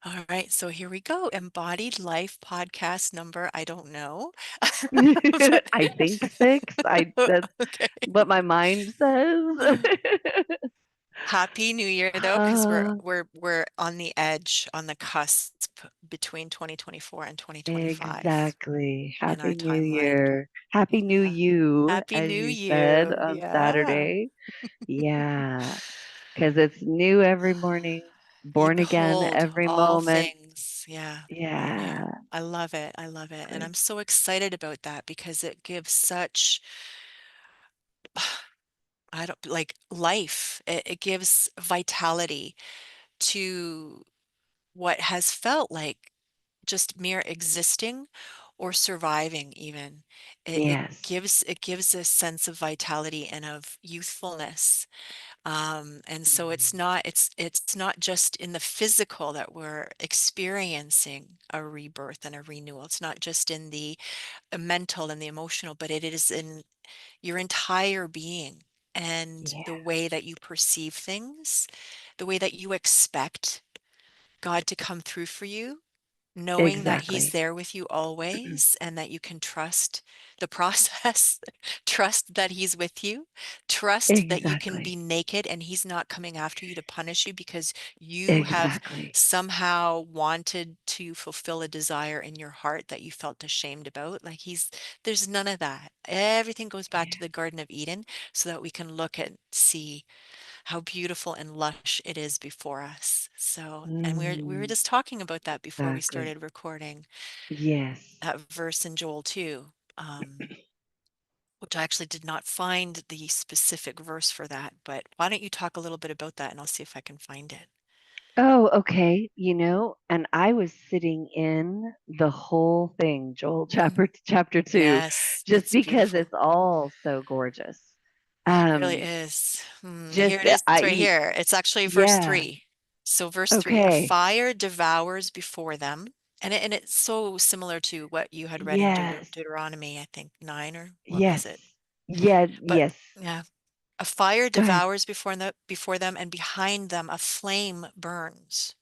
All right, so here we go. Embodied Life podcast number, I don't know. But I think six. I That's okay. what my mind says. Happy New Year though, because we're Uh, we're we're on the edge, on the cusp between 2024 and 2025 exactly. in our Happy New timeline. Year. Happy New Yeah. You, Happy as New you said You. on Yeah. Saturday. Yeah, because it's new every morning, You born again behold every all moment. things. Yeah. Yeah. Yeah, I love it. I love it. And exactly. I'm so excited about that because it gives such I don't like life. It gives vitality to what has felt like just mere existing or surviving even. Yes. It gives a sense of vitality and of youthfulness. And so Mhm. it's not just in the physical that we're experiencing a rebirth and a renewal. It's not just in the mental and the emotional, but it is in your entire being and Yeah, the way that you perceive things, the way that you expect God to come through for you, knowing that He's exactly. there with you always and that you can trust the process, trust that He's with you, trust that you can be Exactly. naked and He's not coming after you to punish you because you have Exactly. somehow wanted to fulfill a desire in your heart that you felt ashamed about. Like there's none of that. Everything goes back to Yeah. the Garden of Eden so that we can look and see how beautiful and lush it is before us. So, and we were Mm, just talking about that before we exactly. started recording Yes. that verse in Joel 2, which I actually did not find the specific verse for that. But why don't you talk a little bit about that and I'll see if I can find it. Oh, okay. And I was sitting in the whole thing, Joel Mm, chapter 2, yes, just it's because beautiful. it's all so gorgeous. It really Um, is. Here just it is. It's right I here. It's actually verse Yeah. 3. So verse 3, a Okay. fire devours before them. And it's so similar to what you had read in Yes. Deuteronomy, I think 9 or what was Yes. it? Yeah, But yes. yeah, a fire Go ahead. devours before them, and behind them a flame burns.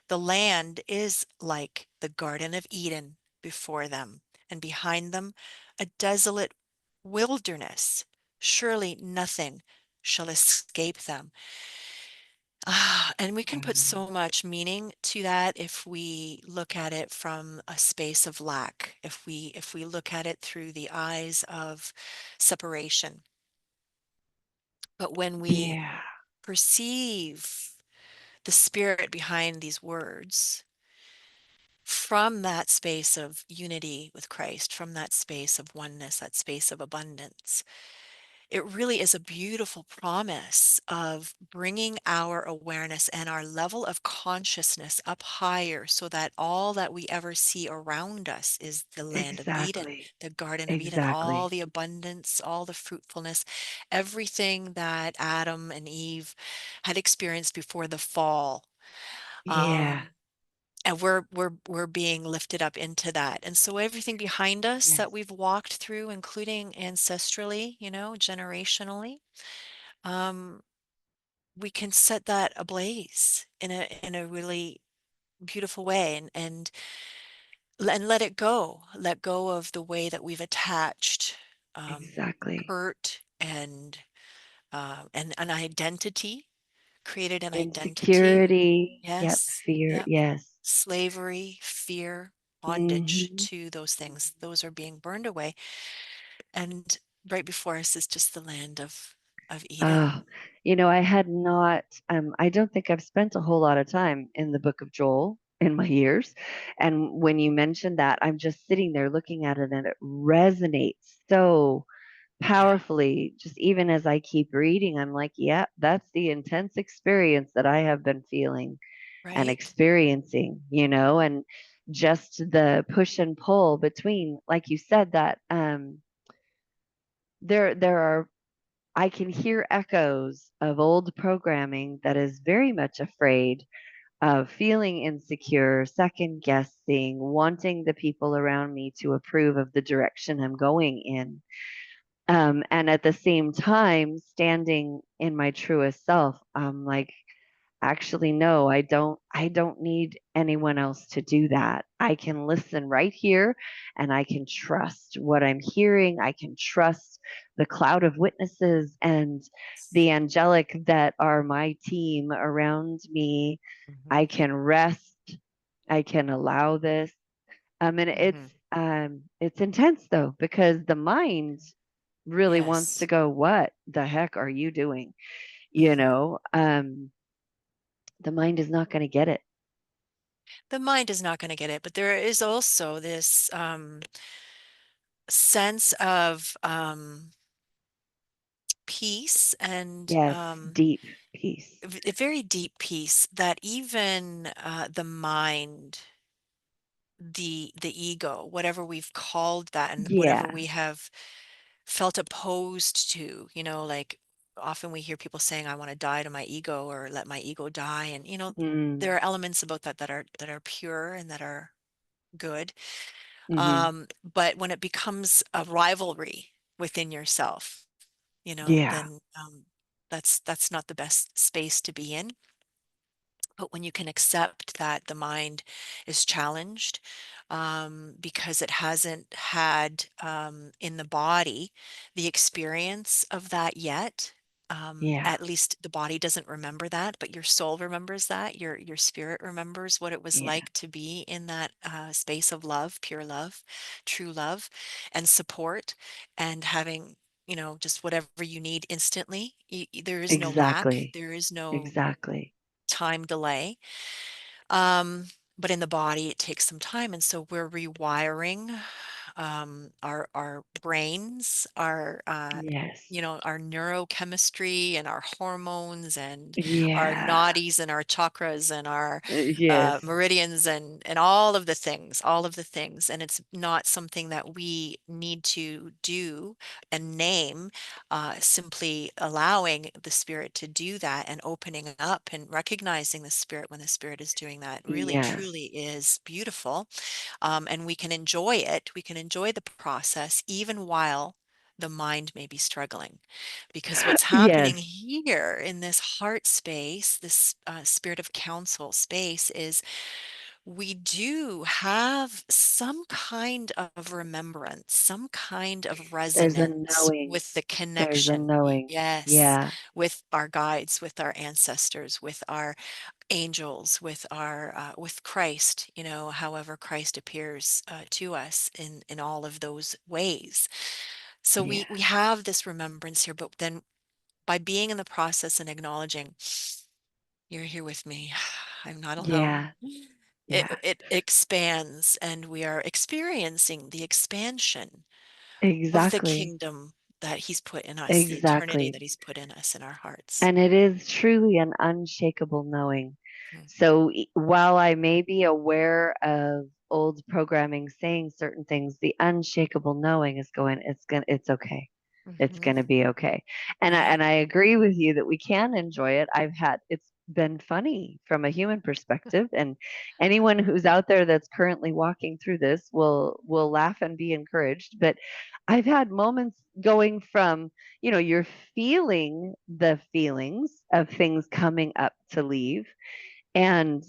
The land is like the Garden of Eden before them, and behind them a desolate wilderness. Surely nothing shall escape them. And we can put Um, so much meaning to that if we look at it from a space of lack, if we look at it through the eyes of separation. But when we yeah. perceive the spirit behind these words, from that space of unity with Christ, from that space of oneness, that space of abundance, it really is a beautiful promise of bringing our awareness and our level of consciousness up higher so that all that we ever see around us is the land of Eden, Exactly. the Garden of Eden, all Exactly. the abundance, all the fruitfulness, everything that Adam and Eve had experienced before the fall. Yeah. Um, and we're being lifted up into that. And so everything behind us Yes. that we've walked through, including ancestrally, generationally, um, we can set that ablaze in a really beautiful way and let it go. Let go of the way that we've attached Exactly. hurt and an identity, created an identity. Insecurity. Yep. Yes, Fear. yep. Yes. Slavery, fear, bondage Hmm. to those things. Those are being burned away. And right before us is just the land of Eden. Oh, I had not, I don't think I've spent a whole lot of time in the book of Joel in my years. And when you mentioned that, I'm just sitting there looking at it and it resonates so Yeah, powerfully. Just even as I keep reading, I'm like, yeah, that's the intense experience that I have been feeling and right? experiencing, and just the push and pull between, like you said, that there are I can hear echoes of old programming that is very much afraid of feeling insecure, second guessing, wanting the people around me to approve of the direction I'm going in. And at the same time, standing in my truest self, I'm like, actually, no, I don't need anyone else to do that. I can listen right here and I can trust what I'm hearing. I can trust the cloud of witnesses and the angelic that are my team around me. Hmm. I can rest. I can allow this. And Hmm. it's intense though, because the mind really wants to Yes. go, what the heck are you doing? You Hmm. know, the mind is not going to get it. The mind is not going to get it, but there is also this sense of peace and Yes, deep peace. a very deep peace that even the mind, the ego, whatever we've called that, and whatever Yeah. we have felt opposed to, like often we hear people saying, I want to die to my ego or let my ego die. And, Mm, there are elements about that that are pure and that are good. hmm. But when it becomes a rivalry within yourself, Yeah. then that's not the best space to be in. But when you can accept that the mind is challenged, because it hasn't had, in the body, the experience of that yet. Yeah. At least the body doesn't remember that, but your soul remembers that. Your spirit remembers what it was Yeah. like to be in that space of love, pure love, true love, and support, and having, just whatever you need instantly. There is no lack. Exactly. There is no Exactly. time delay. Um, but in the body, it takes some time. And so we're rewiring our brains, Yes. our neurochemistry and our hormones and our Yeah. nadis and our chakras and our Yes. meridians and all of the things. And it's not something that we need to do and name, simply allowing the spirit to do that and opening up and recognizing the spirit when the spirit is doing that really Yes. truly is beautiful. And we can enjoy it. We can enjoy the process even while the mind may be struggling. Because what's happening Yes. here in this heart space, this spirit of counsel space, is we do have some kind of remembrance, some kind of There's a resonance knowing. with the There's a connection. knowing. Yes, Yeah. with our guides, with our ancestors, with our angels, with Christ, however Christ appears to us in all of those ways. So Yeah. we have this remembrance here, but then by being in the process and acknowledging, you're here with me, I'm not alone. Yeah. It Yeah. it expands, and we are experiencing the expansion of the Exactly. kingdom that He's put in us, the eternity Exactly. that He's put in us in our hearts. And it is truly an unshakable knowing. Mm. So while I may be aware of old programming saying certain things, the unshakable knowing is going, it's okay. It's Mhm. going to be okay. And I, Right. and I agree with you that we can enjoy it. It's been funny from a human perspective, and anyone who's out there that's currently walking through this will laugh and be encouraged. But I've had moments going from, you're feeling the feelings of things coming up to leave. And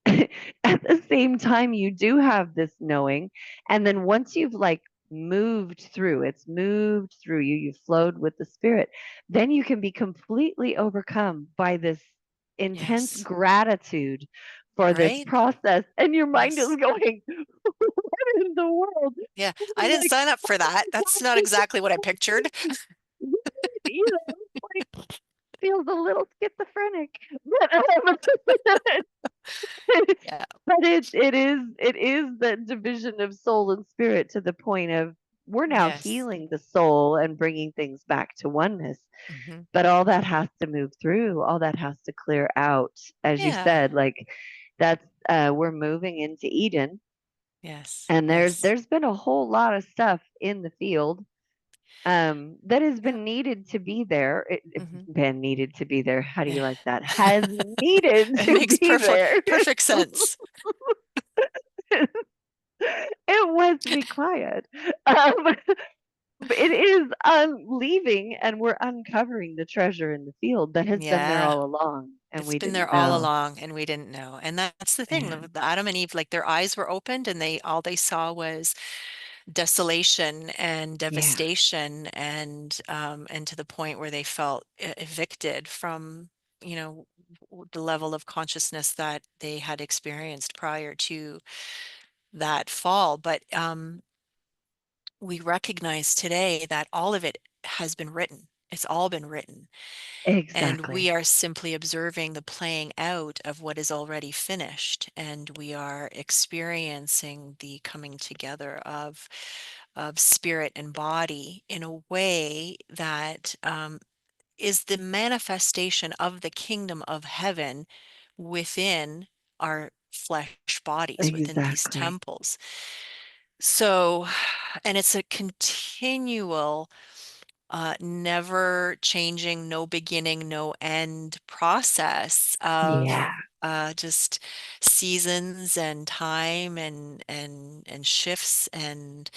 at the same time, you do have this knowing. And then once you've like it's moved through you, you flowed with the spirit, then you can be completely overcome by this intense Yes. gratitude for this Right. process. And your mind is Yes. going, what in the world? Yeah. I I'm didn't like, sign up for that. That's not exactly what I pictured. like feels a little schizophrenic, but Yeah. but it is that division of soul and spirit to the point of we're now Yes. healing the soul and bringing things back to oneness. Hmm. But all that has to move through, all that has to clear out, as you Yeah. said, like that's we're moving into Eden, Yes. and there's Yes. there's been a whole lot of stuff in the field that has Yeah. been needed to be there. Hmm. Been needed to be there. How do Yeah. you like that? Has needed It to makes be perfect there. perfect sense. It was required. Um, but it is leaving, and we're uncovering the treasure in the field that has been there Yeah. all along. and It's we been didn't there all know. along and we didn't know. And that's the thing, Yeah. the Adam and Eve, like their eyes were opened and they all they saw was desolation and Yeah. devastation and to the point where they felt evicted from, you know, the level of consciousness that they had experienced prior to that fall. But we recognize today that all of it has been written. It's all been written. And we Exactly. are simply observing the playing out of what is already finished. And we are experiencing the coming together of spirit and body in a way that is the manifestation of the kingdom of heaven within our flesh bodies, within these Exactly. temples. So, and it's a continual never changing, no beginning, no end process Yeah. of just seasons and time and shifts and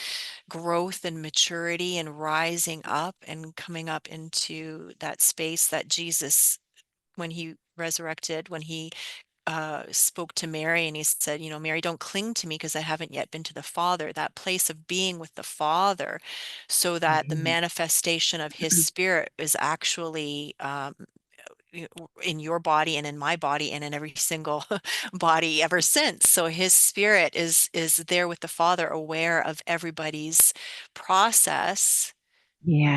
growth and maturity and rising up and coming up into that space that Jesus, when he resurrected, when he spoke to Mary and he said, you know, Mary, don't cling to me because I haven't yet been to the Father, that place of being with the Father, so that the Mhm. manifestation of his spirit is actually in your body and in my body and in every single body ever since. So his spirit is there with the Father, aware of everybody's process,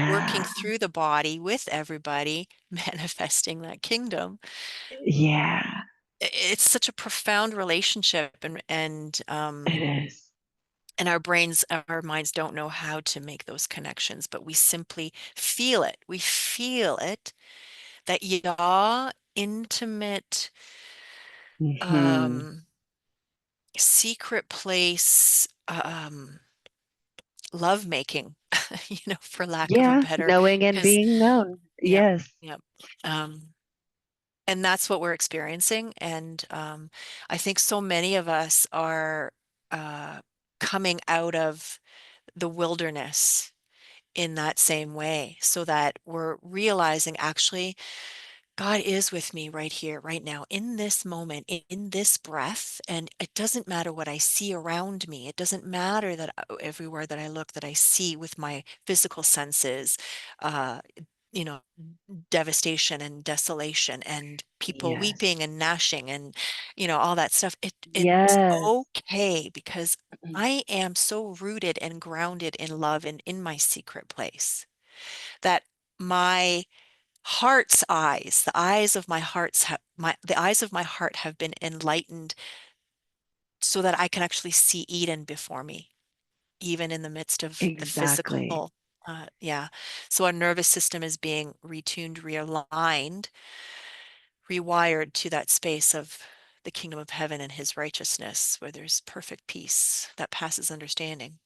working Yeah. through the body with everybody, manifesting that kingdom. Yeah. It's such a profound relationship It is. and our brains, our minds don't know how to make those connections, but we simply feel it. We feel it, that yaw, intimate, Hmm. um, secret place, love making, for lack of a Yeah. better, Knowing and because being known. yeah, Yes. yeah. And that's what we're experiencing. And I think so many of us are uh, coming out of the wilderness in that same way, so that we're realizing actually God is with me right here, right now, in this moment, in this breath. And it doesn't matter what I see around me. It doesn't matter that everywhere that I look, that I see with my physical senses, uh, you know, devastation and desolation and people Yes. weeping and gnashing and, all that stuff. It's Yes. okay because I am so rooted and grounded in love and in my secret place that my heart's eyes, the eyes of my the eyes of my heart have been enlightened so that I can actually see Eden before me, even in the midst of the Exactly. physical. Yeah. So our nervous system is being retuned, realigned, rewired to that space of the kingdom of heaven and his righteousness, where there's perfect peace that passes understanding.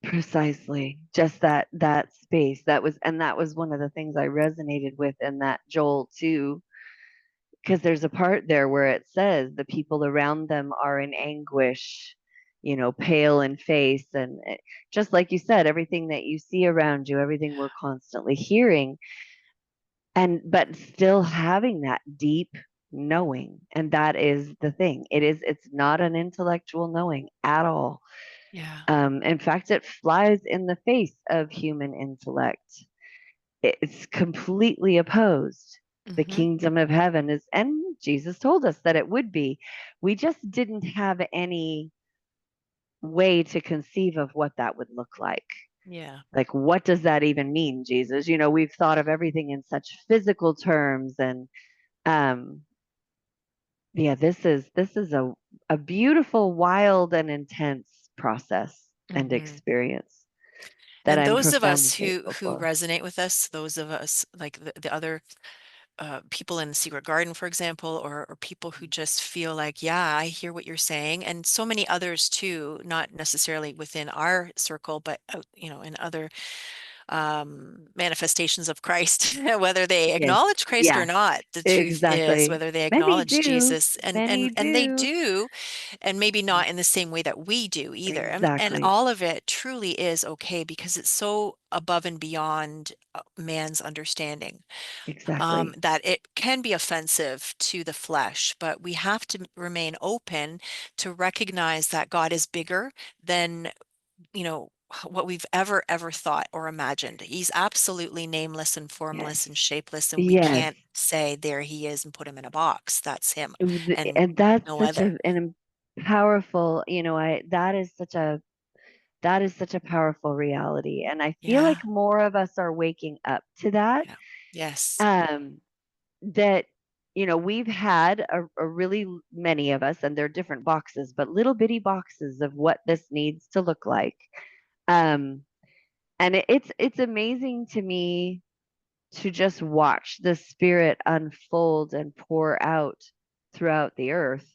Precisely. Just that space. That was one of the things I resonated with in that Joel too, because there's a part there where it says the people around them are in anguish, pale in face, and just like you said, everything that you see around you, everything we're constantly hearing, and but still having that deep knowing. And that is the thing. It's not an intellectual knowing at all. Yeah. In fact, it flies in the face of human intellect. It's completely opposed. The Mm-hmm. kingdom of heaven is, and Jesus told us that it would be. We just didn't have any way to conceive of what that would look like. Yeah. Like, what does that even mean, Jesus? We've thought of everything in such physical terms, and um, yeah, this is a beautiful, wild, and intense process and Mm-hmm. experience that And I'm those of us profoundly who grateful who for. resonate with us, those of us like the other people in the Secret Garden, for example, or people who just feel like, yeah, I hear what you're saying, and so many others too, not necessarily within our circle, but out, in other manifestations of Christ, whether they Yes. acknowledge Christ or Yeah, not. The truth is, exactly. whether they Many acknowledge do. Jesus, Many and they do. do, and maybe not in the same way that we do either. And Exactly. all of it truly is okay because it's so above and beyond man's understanding, Exactly. that it can be offensive to the flesh, but we have to remain open to recognize that God is bigger than, you know, what we've ever thought or imagined. He's absolutely nameless and Yes. formless and shapeless, and we Yes. can't say there he is and put him in a box. That's him and And that's no such other. an powerful, that is such a powerful reality. And I feel Yeah. like more of us are waking up to that. Yeah. Yes. Um, that, we've had a really many of us, and they're different boxes, but little bitty boxes of what this needs to look like. Um, and it's amazing to me to just watch the spirit unfold and pour out throughout the earth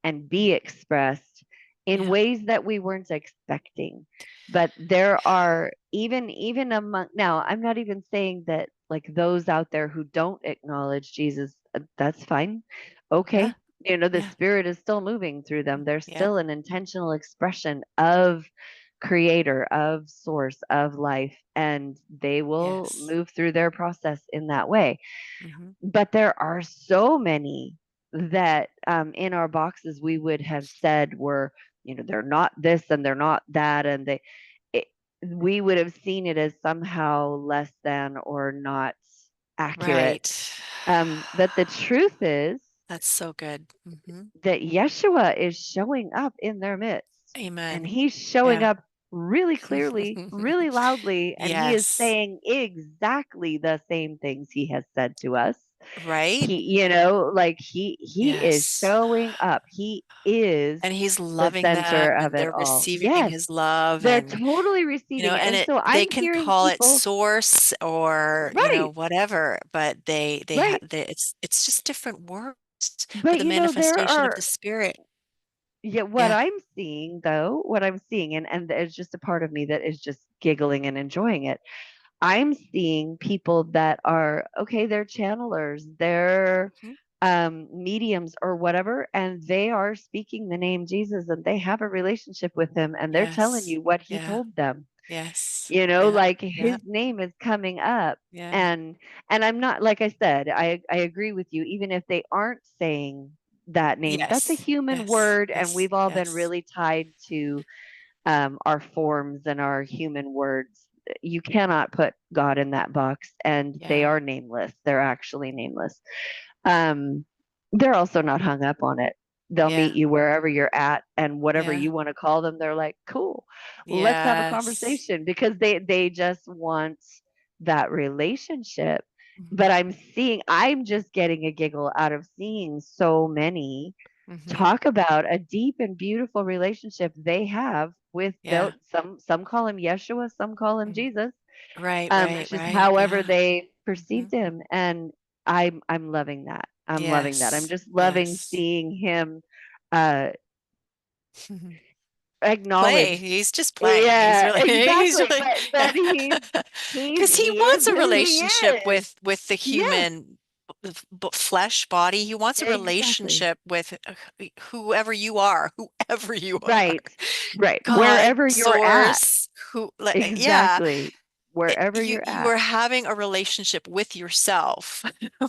and be expressed in Yeah. ways that we weren't expecting. But there are even among, now I'm not even saying that like those out there who don't acknowledge Jesus, that's fine. Yeah. Okay. The Yeah. spirit is still moving through them. There's Yeah. still an intentional expression of creator, of source, of life, and they will Yes. move through their process in that way. Hmm. But there are so many that in our boxes we would have said were, they're not this and they're not that, and it, we would have seen it as somehow less than or not accurate. Right. But the truth is That's so good. Hmm. that Yeshua is showing up in their midst, and Amen. he's showing Yeah. up really clearly, really loudly, and he is Yes. saying exactly the same things he has said to us. Right? Like he is Yes. showing up. He is And he's the loving center them of and it they're all. receiving Yes, his love, they're and totally receiving it. and And it so they I'm can hearing call it people, source or, right, whatever, but right. it's just different words for But the there manifestation of the are, spirit. yeah, what Yeah. I'm seeing though, what I'm seeing, and it's just a part of me that is just giggling and enjoying it. I'm seeing people that are okay, they're channelers, they're Mhm. mediums or whatever, and they are speaking the name Jesus and they have a relationship with him and they're telling Yes. you what he Yeah. told them. Yes. Yeah. Like Yeah. his name is coming up. Yeah. And I'm not, like I said, I agree with you, even if they aren't saying that name, that's a Yes. human Yes. word, and Yes. we've all been Yes. really tied to our forms and our human words. You cannot put God in that box, and they Yeah. are nameless. They're actually nameless. Um, they're also not hung up on it. They'll meet Yeah. you wherever you're at, and whatever Yeah. you want to call them, they're like, "Cool, let's have a Yes. conversation," because they just want that relationship. But Hmm. I'm just getting a giggle out of seeing so many Hmm. talk about a deep and beautiful relationship they have with Yeah. some call him Yeshua, some call him Mm. Jesus. Right. Right. It's just Right. however Yeah. they Hmm. perceived him, and I'm loving that. I'm loving that. I'm Yes. just loving Yes. seeing him uh Play. acknowledged. He's just playing. He's Yeah, really, he's exactly. really, But because he he is wants a who he relationship is. with the Yes, human flesh body. He wants a exactly. relationship with whoever you are, whoever you are. Right. Right. God, Wherever you're at. source, who, like, yeah. Exactly. Wherever you're You at. are having a relationship with yourself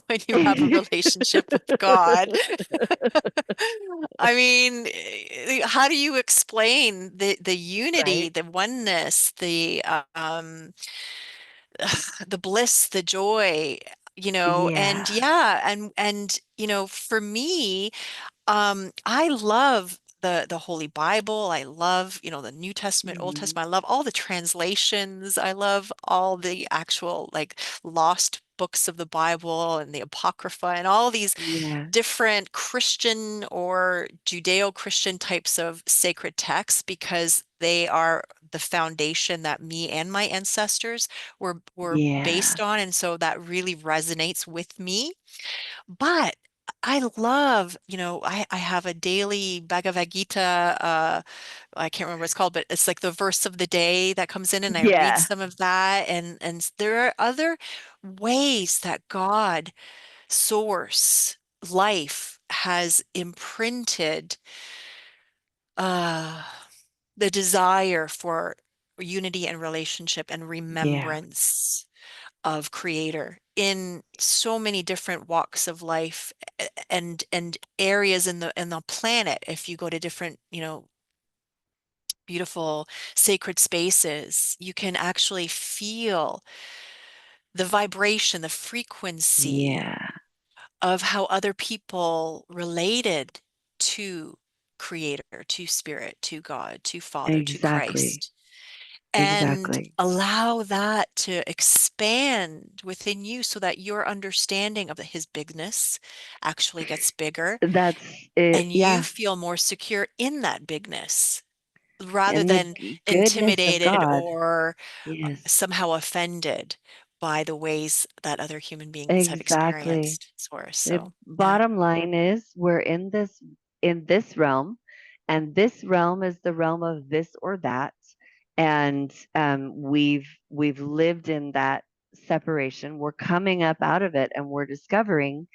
when you have a relationship with God. I mean, how do you explain the unity, Right. the oneness, the bliss, the joy, and Yeah. yeah, and for me, I love the Holy Bible. I love, the New Testament, Old Hmm. Testament. I love all the translations. I love all the actual like lost books of the Bible and the Apocrypha and all these Yeah. different Christian or Judeo-Christian types of sacred texts because they are the foundation that me and my ancestors were Yeah. based on. And so that really resonates with me. But I love, I have a daily Bhagavad Gita, I can't remember what it's called, but it's like the verse of the day that comes in, and I read Yeah, some of that. And there are other ways that God, source, life has imprinted uh, the desire for unity and relationship and yeah, remembrance of Creator in so many different walks of life, and areas in the planet. If you go to different, beautiful sacred spaces, you can actually feel the vibration, the frequency yeah, of how other people related to Creator, to Spirit, to God, to Father, to exactly, Christ, and exactly. allow that to expand within you so that your understanding of his bigness actually gets bigger, That's it. and you Yeah. feel more secure in that bigness rather And the than goodness of intimidated God. or Yes, somehow offended by the ways that other human beings have exactly. experienced source. The So, yeah, bottom line is we're in this realm, and this realm is the realm of this or that. And we've lived in that separation. We're coming up out of it, and we're discovering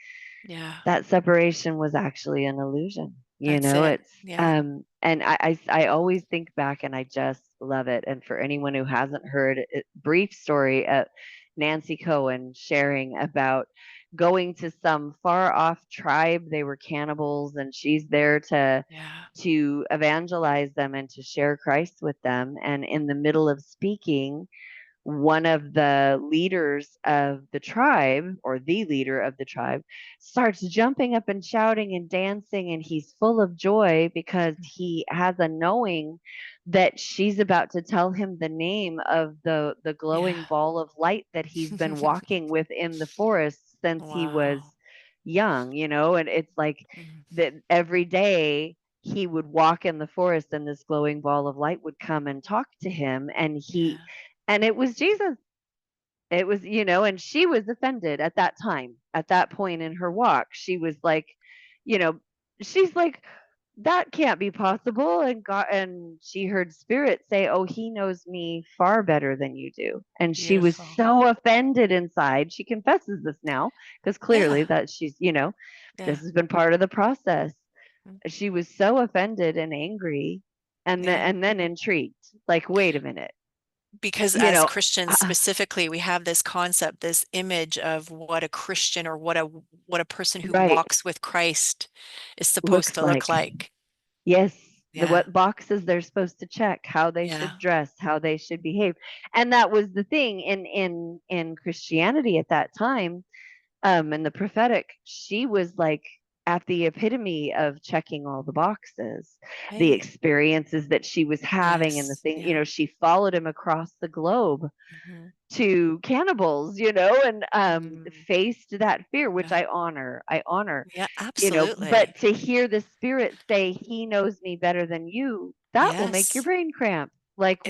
yeah, that separation was actually an illusion. You that's know, it. it's Yeah, and I always think back and I just love it. And for anyone who hasn't heard it, brief story of Nancy Cohen sharing about going to some far off tribe. They were cannibals, and she's there yeah, to evangelize them and to share Christ with them. And in the middle of speaking, one of the leaders of the tribe, or the leader of the tribe, starts jumping up and shouting and dancing, and he's full of joy because he has a knowing that she's about to tell him the name of the yeah. glowing ball of light that he's been walking with in the forest since he was Wow. young, and it's like Mm, that every day he would walk in the forest and this glowing ball of light would come and talk to him, yeah, and it was Jesus. It was, and she was offended at that time, at that point in her walk. She was like, you know, she's like, that can't be possible. And God, and she heard Spirit say, "Oh, he knows me far better than you do." And she was beautiful. so offended inside. She confesses this now because clearly Yeah, that she's, yeah. this has been part of the process. Mm, She was so offended and angry, yeah. and then intrigued. Like, wait a minute, Because you as know, Christians specifically, we have this concept, this image of what a Christian, or what a person who right, walks with Christ is supposed looks to look like. like. Yes, Yeah, what boxes they're supposed to check, how they yeah, should dress, how they should behave. And that was the thing in Christianity at that time, in the prophetic, she was like at the epitome of checking all the boxes, the right. experiences that she was having and the Yes, thing, yeah. she followed him across the globe Hmm. to cannibals, and Mm, faced that fear, which yeah, I honor, yeah, but absolutely. to hear the Spirit say, "He knows me better than you," that will make your Yes, brain cramp. Like,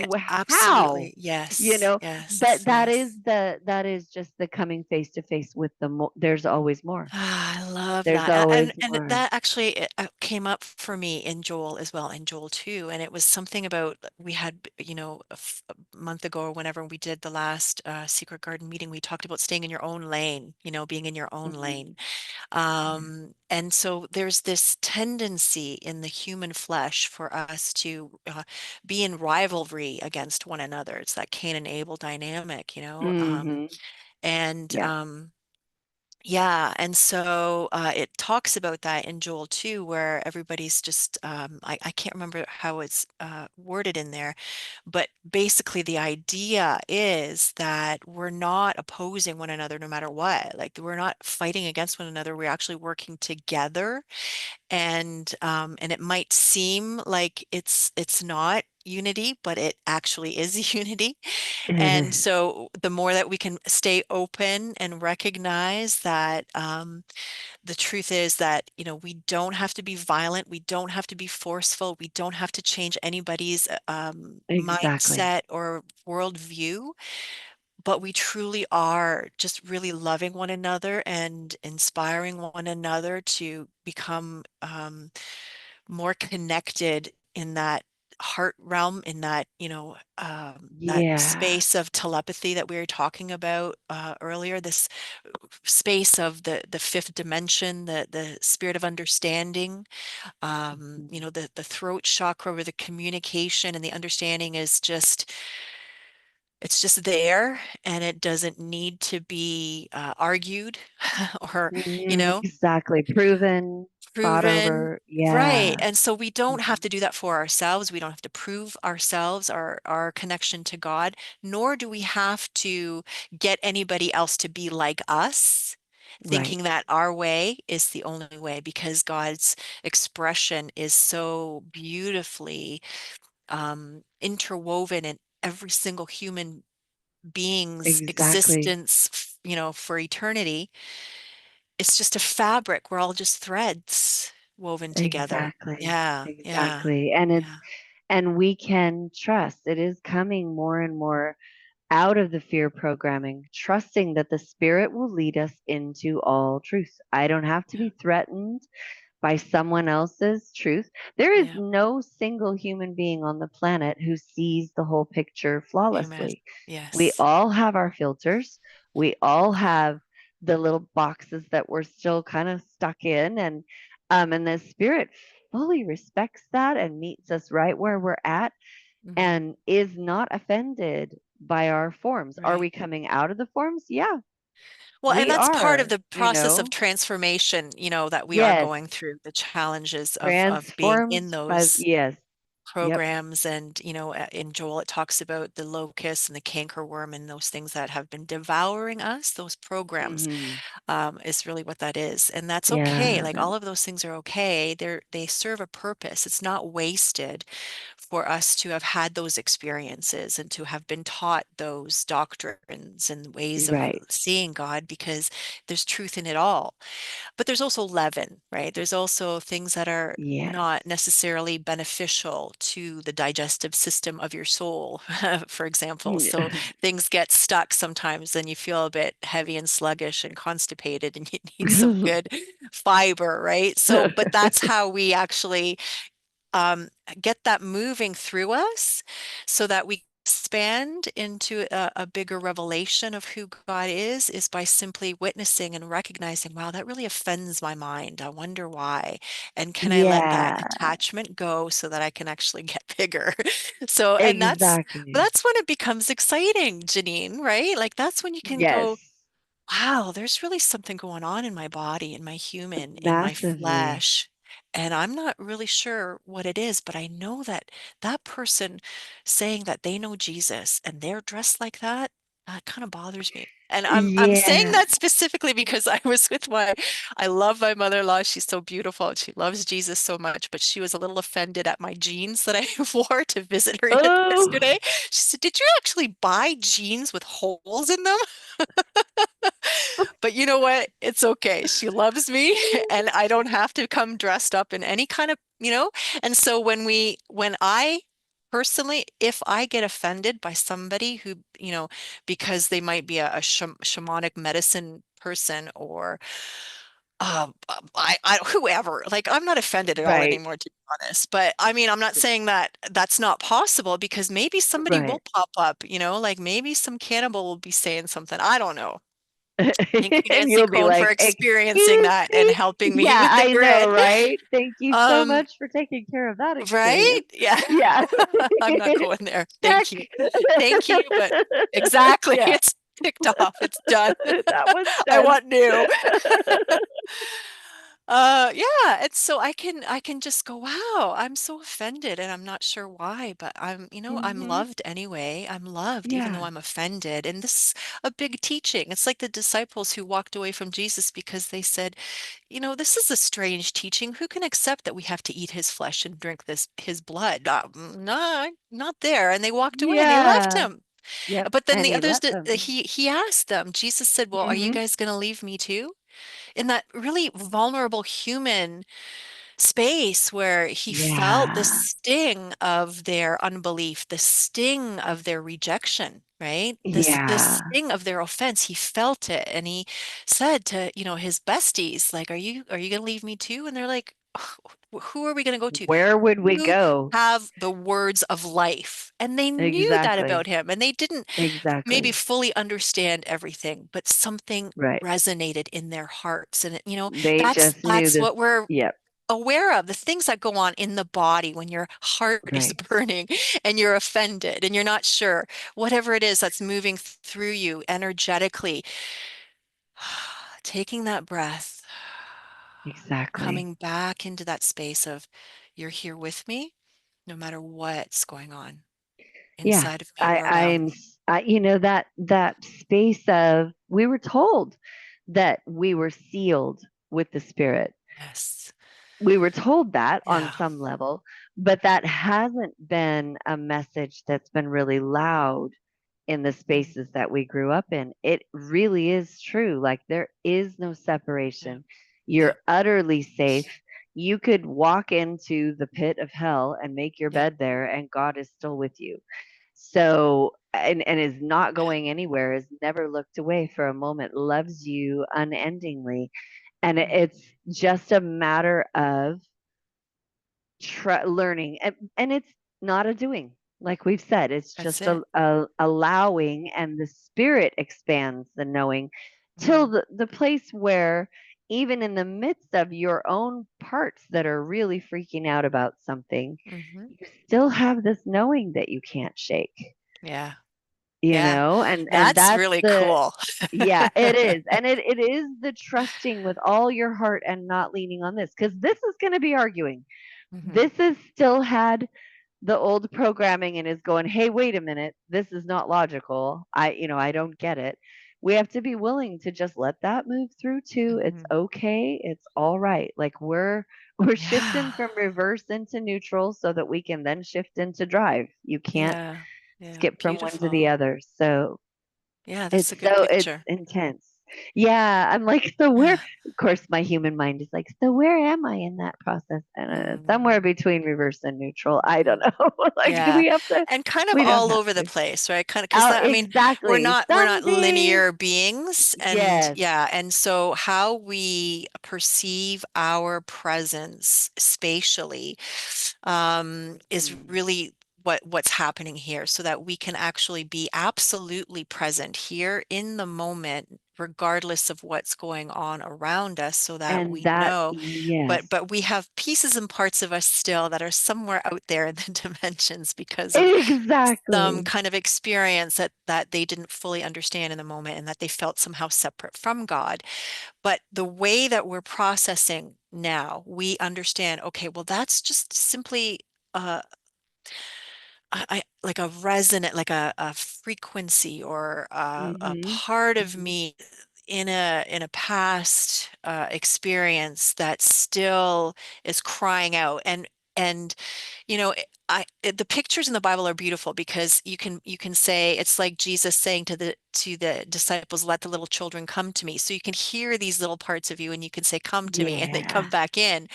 how? absolutely. you Yes, know, yes, but yes. that is just the coming face to face with the there's always more. Ah, I love There's that. always And more. that actually came up for me in Joel as well, in Joel 2. And it was something about, we had, a month ago or whenever we did the last Secret Garden meeting, we talked about staying in your own lane, being in your own Mhm. lane. Yeah. And so there's this tendency in the human flesh for us to be in rivalry against one another. It's that Cain and Abel dynamic, Mhm. and Yeah. yeah, and so it talks about that in Joel 2, where everybody's just, I can't remember how it's worded in there, but basically the idea is that we're not opposing one another no matter what. Like, we're not fighting against one another. We're actually working together, and it might seem like it's not unity, but it actually is unity. It And is. so the more that we can stay open and recognize that, the truth is that, we don't have to be violent, we don't have to be forceful, we don't have to change anybody's Exactly. mindset or worldview, but we truly are just really loving one another and inspiring one another to become more connected in that heart realm, in that, that Yeah. space of telepathy that we were talking about earlier, this space of the fifth dimension, the spirit of understanding, Mhm. the throat chakra where the communication and the understanding is just it's just there, and it doesn't need to be argued or, you know, Exactly. Proven, fought proven. over. Right. Yeah. And so we don't have Mhm. to do that for ourselves. We don't have to prove ourselves, our connection to God, nor do we have to get anybody else to be like us, Right. thinking that our way is the only way, because God's expression is so beautifully interwoven in every single human being's Exactly. existence, for eternity. It's just a fabric. We're all just threads woven together. Exactly. Yeah, yeah, Exactly. And yeah, we can trust. It is coming more and more out of the fear programming, trusting that the spirit will lead us into all truth. I don't have to yeah, be threatened by someone else's truth. There is yeah. no single human being on the planet who sees the whole picture Amen. flawlessly. We Yes. all have our filters. We all have the little boxes that we're still kind of stuck in, and the spirit fully respects that and meets us right where we're at Hmm. and is not offended by our forms. Are Right. we coming out of the forms? Yeah, Well, and we that's part of are, the you process of know. transformation, that we are Yes, going through, the challenges of being transformed in by, those yes, yep. programs. And in Joel it talks about the locust and the cankerworm and those things that have been devouring us. Those programs Hmm. is really what that is, and that's okay. Yeah, Like, all of those things are okay. They serve a purpose. It's not wasted for us to have had those experiences and to have been taught those doctrines and ways of right. seeing God, because there's truth in it all. But there's also leaven, right? There's also things that are Yes. not necessarily beneficial to the digestive system of your soul, for example. So things get stuck sometimes, and you feel a bit heavy and sluggish and constipated, and you need some good fiber, right? So, but that's how we actually um, get that moving through us, so that we expand into a bigger revelation of who God is by simply witnessing and recognizing, wow, that really offends my mind. I wonder why. And can I let that Yeah, attachment go so that I can actually get bigger? So, and exactly. that's when it becomes exciting, Janine, right? Like, that's when you can go, Yes, wow, there's really something going on in my body, in my human, in my massively. flesh. And I'm not really sure what it is, but I know that that person saying that they know Jesus and they're dressed like that, that kind of bothers me. And I'm saying Yeah. that specifically because I was with I love my mother-in-law. She's so beautiful and she loves Jesus so much, but she was a little offended at my jeans that I wore to visit her Oh, yesterday. She said, "Did you actually buy jeans with holes in them?" But you know what? It's okay. She loves me and I don't have to come dressed up in any kind of. And so when I personally, if I get offended by somebody who, because they might be a shamanic medicine person, or whoever, like, I'm not offended at all right, anymore, to be honest. But I mean, I'm not saying that that's not possible, because maybe somebody will right. pop up, like maybe some cannibal will be saying something. I don't know. Thank you, And Nancy you'll be Cone, for like, experiencing excuse that and me? helping me Yeah, with the I know, grid. right? Thank you so Um, much for taking care of that right? experience. Yeah. Yeah. I'm not going there. Check. Thank you. Thank you, but exactly. Yeah, It's ticked off. It's done. that one's I done. want new. Yeah, and so I can just go, wow, I'm so offended and I'm not sure why, but I'm Hmm. loved anyway. I'm loved even though Yeah. I'm offended. And this is a big teaching. It's like the disciples who walked away from Jesus because they said, this is a strange teaching. Who can accept that we have to eat his flesh and drink his blood? No, not there. And they walked away and they left Yeah. him. Yep. But then And the he others, let them. he asked them, Jesus said, well, are you Hmm. guys going to leave me too? In that really vulnerable human space where he felt the Yeah. sting of their unbelief, the sting of their rejection, right? This Yeah. sting of their offense, he felt it, and he said to, his besties, like, are you going to leave me too? And they're like, who are we going to go to? Where would we You go? have the words of life. And they knew that about Exactly. him, and they didn't maybe Exactly. fully understand everything, but something Right. resonated in their hearts. And They that's just knew that's this. what we're Yep. aware of, the things that go on in the body when your heart is Right. burning and you're offended and you're not sure, whatever it is that's moving through you energetically, taking that breath, Exactly. coming back into that space of you're here with me no matter what's going on Yeah. inside of me I, or around I'm, me. that space of, we were told that we were sealed with the Spirit. Yes. We were told that on Yeah. some level, but that hasn't been a message that's been really loud in the Mm, spaces that we grew up in. It really is true. Like, there is no yeah. separation. Yeah. You're utterly safe. You could walk into the pit of hell and make your Yeah. bed there, and God is still with you. So, and is not Yeah. going anywhere, has never looked away for a moment, loves you unendingly. And Mm, it's just a matter of learning, and it's not a doing, like we've said. It's that's just it. a allowing, and the Spirit expands the knowing till Mm, the place where, even in the midst of your own parts that are really freaking out about something, hmm. you still have this knowing that you can't shake, Yeah. you Yeah. know. And That's that's really the, cool. yeah, it is. And it is the trusting with all your heart and not leaning on this, because this is going to be arguing. Hmm. This is still had the old programming and is going, hey, wait a minute, this is not logical. I don't get it. We have to be willing to just let that move through too. It's Hmm. okay. It's all right. Like, we're shifting Yeah. from reverse into neutral so that we can then shift into drive. You can't Yeah. Yeah. skip from one to the Beautiful. other. So Yeah, that's a good it's picture. intense. Yeah, I'm like, so where, Yeah. of course, my human mind is like, so where am I in that process? And somewhere Mm, between reverse and neutral. I don't mhm. know. Like, do Yeah. we have to? And kind of We don't all have over the to. place, right? Kind of because Oh, that, I mean, we're exactly. not we're Some not days, linear beings, and yes. yeah, and so how we perceive our presence spatially is Mm. really what's happening here, so that we can actually be absolutely present here in the moment, regardless of what's going on around us, so that And we that, know. yes, But we have pieces and parts of us still that are somewhere out there in the dimensions because of some exactly. kind of experience that they didn't fully understand in the moment, and that they felt somehow separate from God. But the way that we're processing now, we understand, okay, well, that's just simply uh, like a resonant, like a frequency, or a Hmm. part of Hmm. me in a past experience that still is crying out. And the pictures in the Bible are beautiful, because you can say it's like Jesus saying to the disciples, let the little children come to me. So you can hear these little parts of you, and you can say, come to me, and they come Yeah, back in.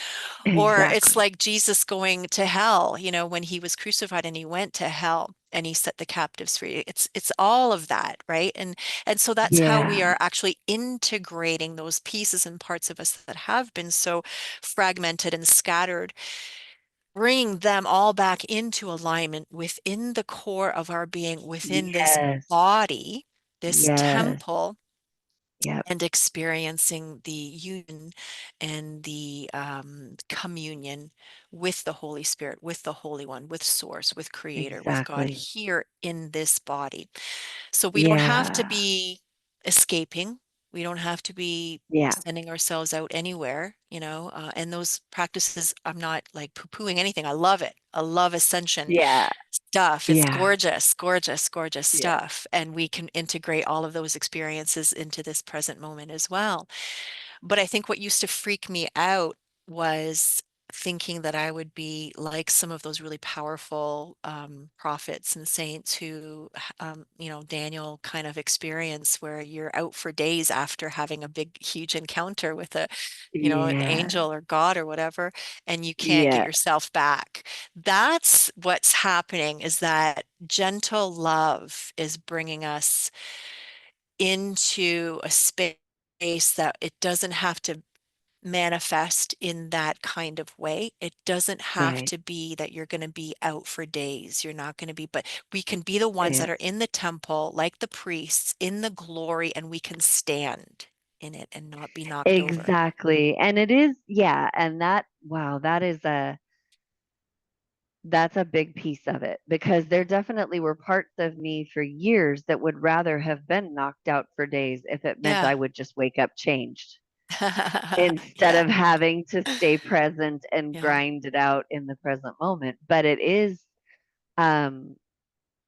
Or it's exactly. like Jesus going to hell, when he was crucified and he went to hell and he set the captives free. It's all of that, right? And so that's how we Yeah, are actually integrating those pieces and parts of us that have been so fragmented and scattered, bringing them all back into alignment within the core of our being, within this yes, body, this yes, temple, yep, and experiencing the union and the communion with the Holy Spirit, with the Holy One, with Source, with Creator, with God exactly. here in this body. So we don't have to Yeah, be escaping. We don't have to be yeah, sending ourselves out anywhere, and those practices, I'm not like poo-pooing anything. I love it. I love ascension yeah, stuff. It's yeah, gorgeous, gorgeous, gorgeous yeah. stuff. And we can integrate all of those experiences into this present moment as well. But I think what used to freak me out was thinking that I would be like some of those really powerful prophets and saints who, Daniel kind of experience, where you're out for days after having a big, huge encounter with an Yeah. angel or God or whatever, and you can't get Yeah. yourself back. That's what's happening, is that gentle love is bringing us into a space that it doesn't have to manifest in that kind of way. It doesn't have Right. to be that you're going to be out for days. You're not going to be, but we can be the ones that are It's in the temple, like the priests, in the glory, and we can stand in it and not be knocked over. exactly. And it is, yeah. And that, wow, that's a big piece of it because there definitely were parts of me for years that would rather have been knocked out for days if it meant Yeah. I would just wake up changed instead Yeah. of having to stay present and Yeah. grind it out in the present moment. But it is, um,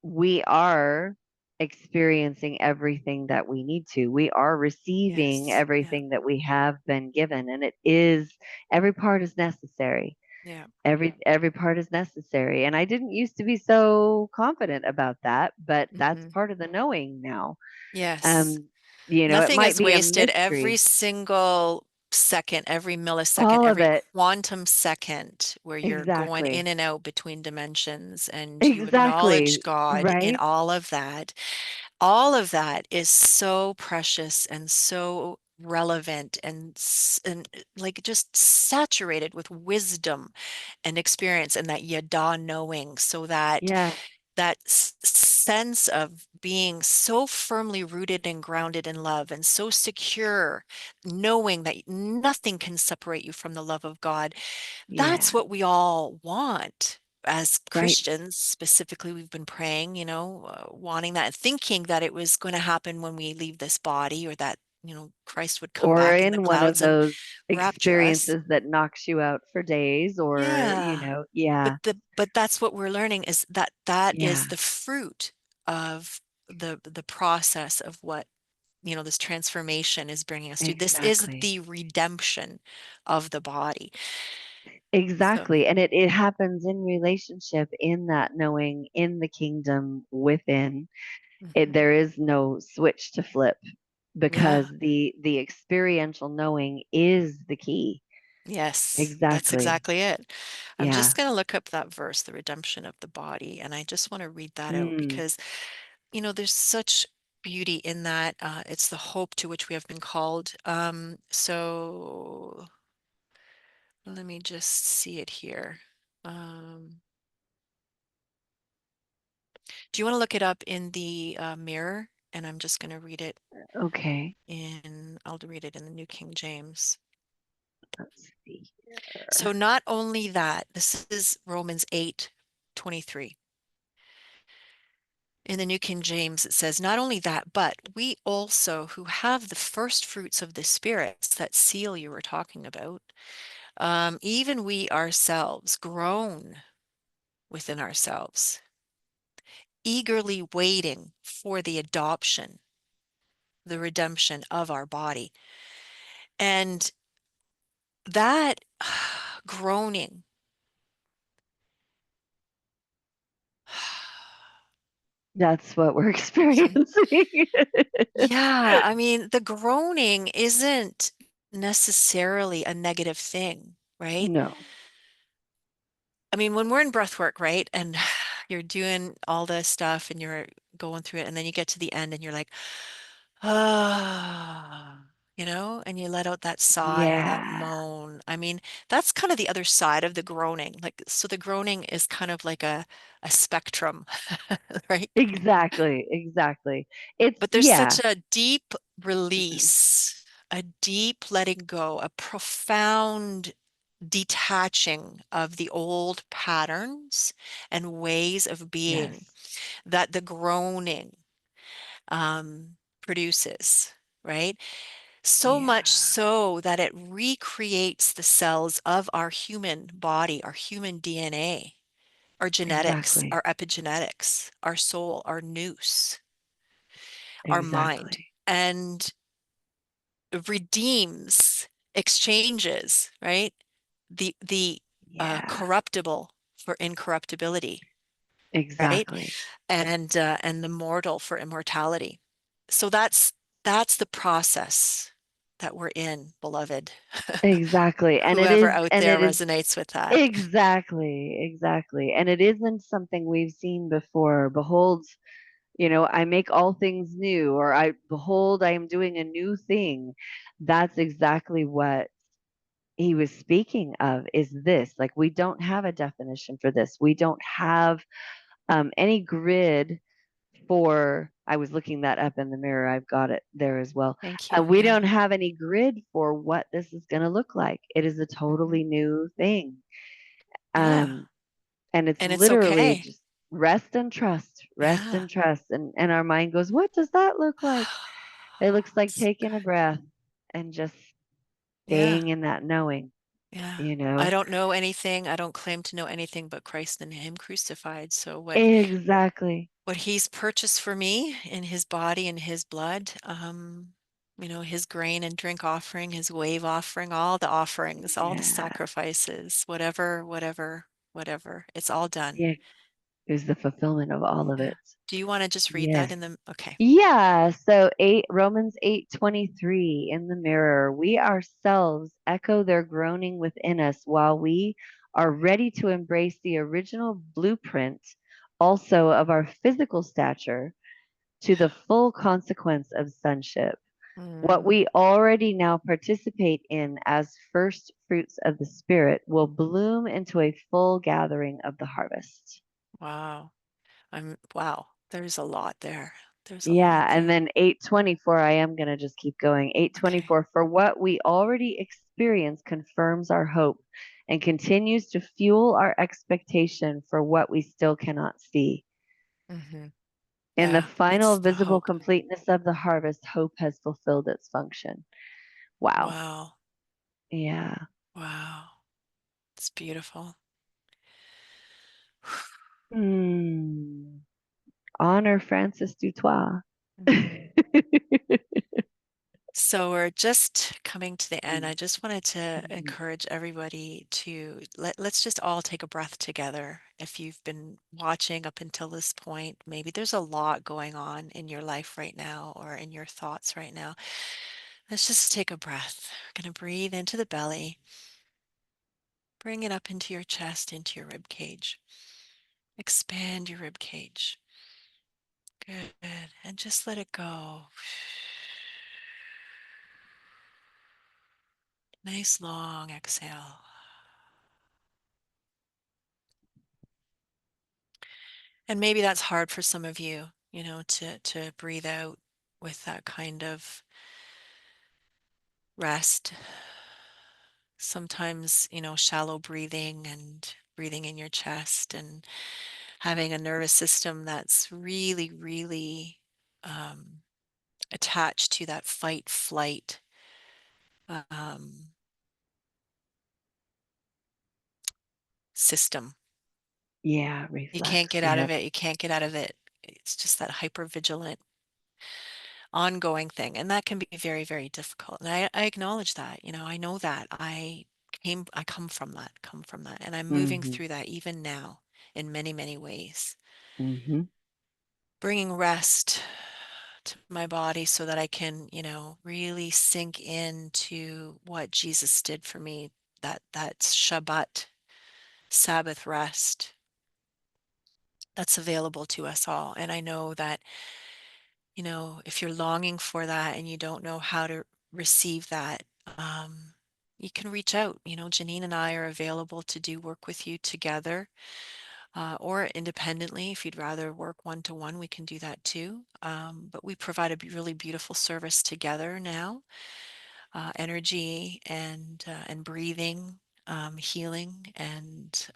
we are experiencing everything that we need to. We are receiving Yes. Yeah. everything that we have been given, and it is every part is necessary. Yeah. Every part is necessary. And I didn't used to be so confident about that, but that's Hmm. part of the knowing now. Yes. Um, it Nothing might is be a wasted. Every mystery. single second, every millisecond, All of every it. quantum second where you're going in Exactly. and out between dimensions and you acknowledge Exactly. God in Right? all of that is so precious and so relevant and like just saturated with wisdom and experience and that yada knowing so that Yes. sense of being so firmly rooted and grounded in love and so secure, knowing that nothing can separate you from the love of God. That's Yeah. what we all want. As Right. Christians, specifically, we've been praying, wanting that, thinking that it was going to happen when we leave this body or that, Christ would come Or back in the in one of clouds and those rapture us. experiences that knocks you out for days or, Yeah. yeah. But that's what we're learning is that Yeah. is the fruit of the process of what this transformation is bringing us to. This is Exactly. the redemption of the body. So, Exactly. And it happens in relationship, in that knowing, in the kingdom within. mhm. There is no switch to flip Yeah. because the experiential knowing is the key. Yes, that's Exactly. exactly it. I'm Yeah. just going to look up that verse, the redemption of the body, and I just want to read that out Mm, because, there's such beauty in that. It's the hope to which we have been called. So let me just see it here. Um, do you want to look it up in the mirror? And I'm just going to read it okay. I'll read it in the New King James. Let's see So here. not only that, this is Romans 8:23. In the New King James, it says, not only that, but we also who have the first fruits of the spirits, that seal you were talking about, even we ourselves groan within ourselves, eagerly waiting for the adoption, the redemption of our body. And that groaning, That's what we're experiencing. yeah, I mean, the groaning isn't necessarily a negative thing, right? No. I mean, when we're in breath work, right? And you're doing all this stuff and you're going through it, and then you get to the end and you're like, ah, and you let out that sigh or that Yeah. moan. I mean, that's kind of the other side of the groaning. Like, so the groaning is kind of like a spectrum, right? Exactly. Exactly. It's But there's yeah. such a deep release, a deep letting go, a profound detaching of the old patterns and ways of being Yes. that the groaning produces, right? So much Yeah. so that it recreates the cells of our human body, our human DNA, our genetics, Exactly. our epigenetics, our soul, our nous, our mind, Exactly. and redeems, exchanges, right? The Yeah. corruptible for incorruptibility, right? Exactly. And the mortal for immortality. So that's the process. that we're in, beloved. Exactly. Whoever out And there it is resonates with that. exactly, exactly. And it isn't something we've seen before. Behold, I make all things new, or behold, I am doing a new thing. That's exactly what he was speaking of, is this. Like, we don't have a definition for this. We don't have any grid for, I was looking that up in the mirror. I've got it there as well. Thank you. We don't Yeah. have any grid for what this is going to look like. It is a Hmm. totally new thing. Yeah. Um, and it's And it's literally okay. just rest and trust, rest Yeah. and trust. And our mind goes, what does that look like? It looks like It's- taking a breath and just yeah. staying in that knowing, Yeah. you I know? don't know anything. I don't claim to know anything but Christ and Him crucified. So Exactly. what He's purchased for me in His body and His blood, His grain and drink offering, His wave offering, all the offerings, all the Yeah. sacrifices, whatever, it's all done. Yeah. It was the fulfillment of all of Yeah. it. Do you want to just read that Yes. in the, okay. Yeah, so Romans 8:23 in the mirror, we ourselves echo their groaning within us while we are ready to embrace the original blueprint also of our physical stature to the full consequence of sonship. What Mm, we already now participate in as first fruits of the Spirit will bloom into a full gathering of the harvest. wow. Wow. There's a lot there. There's a Yeah, lot and there. then 824, I am going to just keep going. Okay. 824, for what we already experience confirms our hope and continues to fuel our expectation for what we still cannot see. Hmm. In the Yeah. final It's the visible hope. completeness of the harvest, hope has fulfilled its function. Wow. Wow. Yeah. Wow. It's beautiful. Hmm. Honor Francis Dutoit. Mhm. So we're just coming to the end. I just wanted to Mhm. encourage everybody to let's just all take a breath together. If you've been watching up until this point, maybe there's a lot going on in your life right now or in your thoughts right now. Let's just take a breath. We're going to breathe into the belly, bring it up into your chest, into your rib cage. Expand your rib cage. Good. And just let it go. Nice long exhale. And maybe that's hard for some of you, to breathe out with that kind of rest. Sometimes, shallow breathing and breathing in your chest and having a nervous system that's really, really um, attached to that fight flight um, system. Yeah, You can't reflex. get out Yeah. of it. You can't get out of it. It's just that hyper vigilant ongoing thing. And that can be very, very difficult. And I acknowledge that, I know that I come from that. And I'm moving Hmm. through that even now in many, many ways. Hmm. Bringing rest to my body so that I can, really sink into what Jesus did for me, that Shabbat, Sabbath rest that's available to us all. And I know that, if you're longing for that and you don't know how to receive that, you can reach out. Janine and I are available to do work with you together or independently. If you'd rather work one to one, we can do that too. But we provide a really beautiful service together now, energy and breathing, healing, and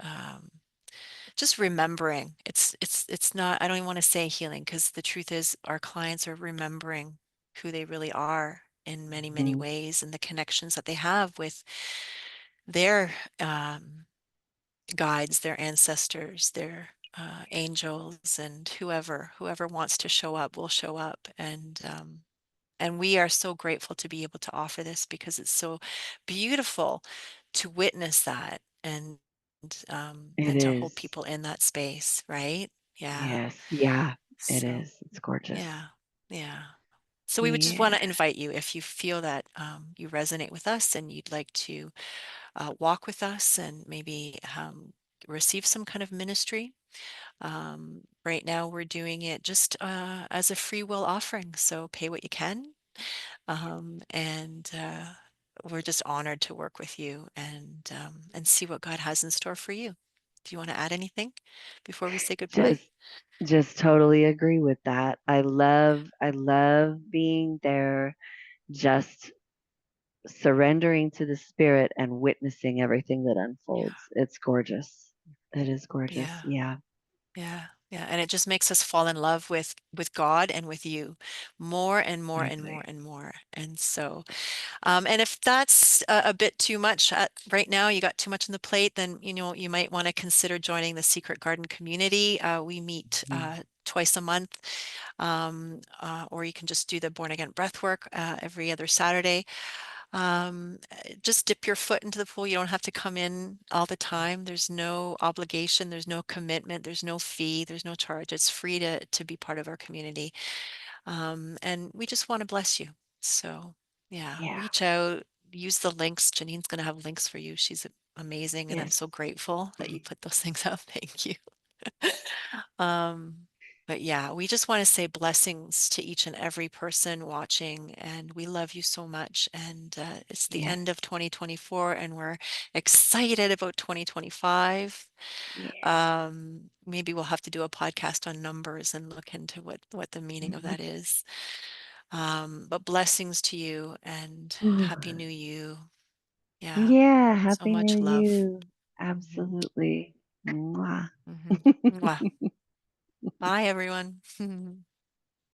just remembering. It's not, I don't even want to say healing because the truth is our clients are remembering who they really are in many, many Hmm. ways and the connections that they have with their guides, their ancestors, their angels, and whoever wants to show up will show up. And we are so grateful to be able to offer this because it's so beautiful to witness that It and to hold is. people in that space, right? Yeah. Yes. Yeah, it So, is. It's gorgeous. yeah. Yeah. So we would just want Yeah. to invite you if you feel that you resonate with us and you'd like to walk with us and maybe receive some kind of ministry. Right now, we're doing it just as a free will offering. So pay what you can. And we're just honored to work with you and see what God has in store for you. Do you want to add anything before we say goodbye? Just just totally agree with that. I love being there, just surrendering to the spirit and witnessing everything that Yeah. unfolds. It's gorgeous. It is gorgeous. Yeah. Yeah. Yeah, yeah, and it just makes us fall in love with God and with you more and more and more Exactly. and more. And so, and if that's a bit too much right now, you got too much on the plate, then you might want to consider joining the Secret Garden community. We meet Mhm. twice a month, or you can just do the Born Again breath work every other Saturday. Just dip your foot into the pool. You don't have to come in all the time. There's no obligation, there's no commitment, there's no fee, there's no charge. It's free to be part of our community. And we just want to bless you. So yeah, Yeah. reach out, use the links. Janine's going to have links for you. She's amazing, and I'm Yes. so grateful that you put those things up. Thank you. Um, but yeah, we just want to say blessings to each and every person watching, and we love you so much. And it's the Yes. end of 2024, and we're excited about 2025. Yeah. Maybe we'll have to do a podcast on numbers and look into what the meaning of that is. But blessings to you and happy new you. Yeah, Yeah. so Happy New much love. You. Hmm. Absolutely. Mwah. Hmm. Mwah. Bye, everyone.